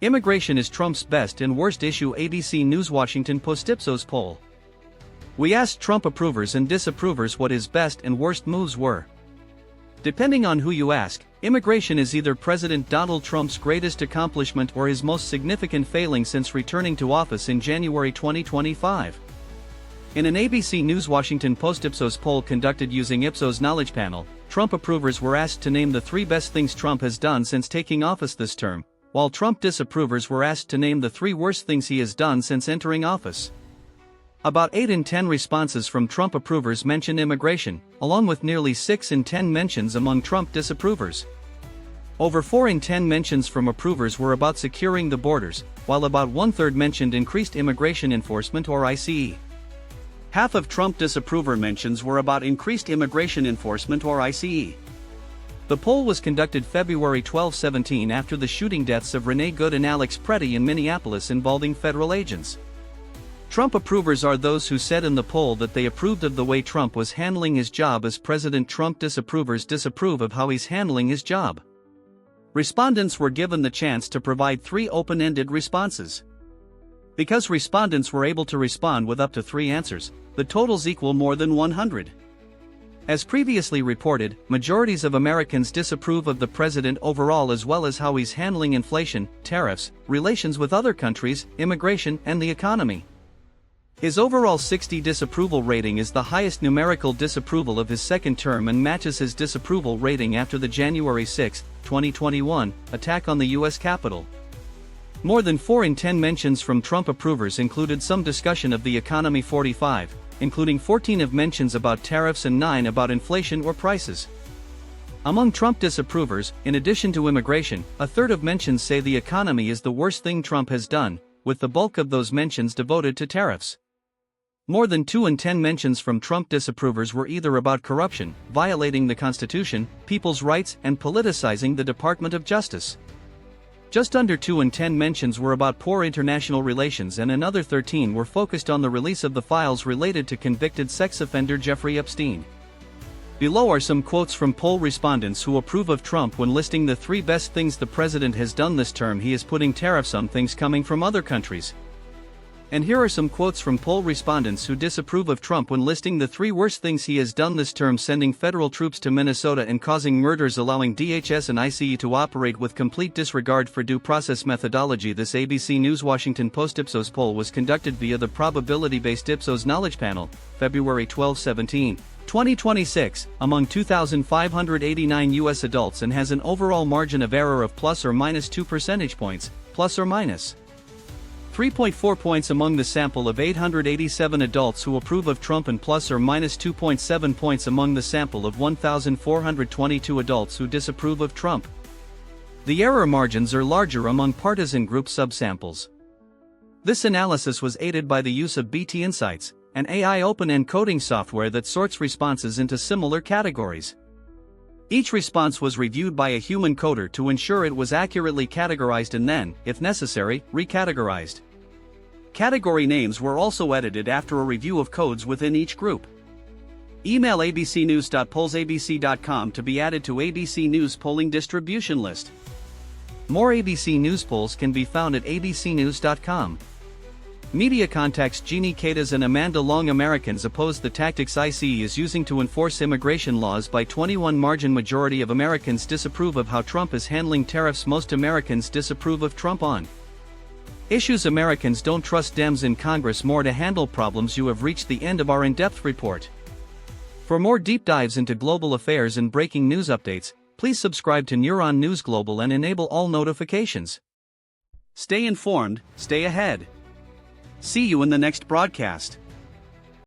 Immigration is Trump's best and worst issue. ABC NEWSWASHINGTON Post-Ipsos poll. We asked Trump approvers and disapprovers what his best and worst moves were. Depending on who you ask, immigration is either President Donald Trump's greatest accomplishment or his most significant failing since returning to office in January 2025. In an ABC NEWSWASHINGTON Post-Ipsos poll conducted using Ipsos KnowledgePanel, Trump approvers were asked to name the 3 best things Trump has done since taking office this term, while Trump disapprovers were asked to name the 3 worst things he has done since entering office. About 8 in 10 responses from Trump approvers mention immigration, along with nearly 6 in 10 mentions among Trump disapprovers. Over 4 in 10 mentions from approvers were about securing the borders, while about 1/3 mentioned increased immigration enforcement or ICE. Half of Trump disapprover mentions were about increased immigration enforcement or ICE. The poll was conducted February 12-17 after the shooting deaths of Renee and Alex Pretti in Minneapolis involving federal agents. Trump approvers are those who said in the poll that they approved of the way Trump was handling his job as president. Trump disapprovers disapprove of how he's handling his job. Respondents were given the chance to provide 3 open-ended responses. Because respondents were able to respond with up to 3 answers, the totals equal more than 100. As previously reported, majorities of Americans disapprove of the president overall as well as how he's handling inflation, tariffs, relations with other countries, immigration, and the economy. His overall 60 disapproval rating is the highest numerical disapproval of his second term and matches his disapproval rating after the January 6, 2021, attack on the U.S. Capitol. More than 4 in 10 mentions from Trump approvers included some discussion of the economy. 45, including 14 of mentions about tariffs and 9 about inflation or prices. Among Trump disapprovers, in addition to immigration, 1/3 of mentions say the economy is the worst thing Trump has done, with the bulk of those mentions devoted to tariffs. More than 2 in 10 mentions from Trump disapprovers were either about corruption, violating the Constitution, people's rights, and politicizing the Department of Justice. Just under 2 in 10 mentions were about poor international relations, and another 13 were focused on the release of the files related to convicted sex offender Jeffrey Epstein. Below are some quotes from poll respondents who approve of Trump when listing the 3 best things the president has done this term. He is putting tariffs on things coming from other countries. And here are some quotes from poll respondents who disapprove of Trump when listing the 3 worst things he has done this term: sending federal troops to Minnesota and causing murders, allowing DHS and ICE to operate with complete disregard for due process methodology. This ABC NEWSWASHINGTON Post-Ipsos poll was conducted via the probability-based Ipsos KnowledgePanel, February 12-17, 2026, among 2,589 U.S. adults and has an overall margin of error of plus or minus 2 percentage points, plus or minus 3.4 points among the sample of 887 adults who approve of Trump and plus or minus 2.7 points among the sample of 1,422 adults who disapprove of Trump. The error margins are larger among partisan group subsamples. This analysis was aided by the use of BTInsights, an AI open encoding software that sorts responses into similar categories. Each response was reviewed by a human coder to ensure it was accurately categorized and then, if necessary, recategorized. Category names were also edited after a review of codes within each group. Email abcnews.pollsabc.com to be added to ABC News polling distribution list. More ABC News polls can be found at abcnews.com. Media contacts Jeannie Cadas and Amanda Long. Americans oppose the tactics ICE is using to enforce immigration laws by 21 margin. Majority of Americans disapprove of how Trump is handling tariffs. Most Americans disapprove of Trump on issues. Americans don't trust Dems in Congress more to handle problems. You have reached the end of our in-depth report. For more deep dives into global affairs and breaking news updates, please subscribe to Neuron News Global and enable all notifications. Stay informed, stay ahead. See you in the next broadcast.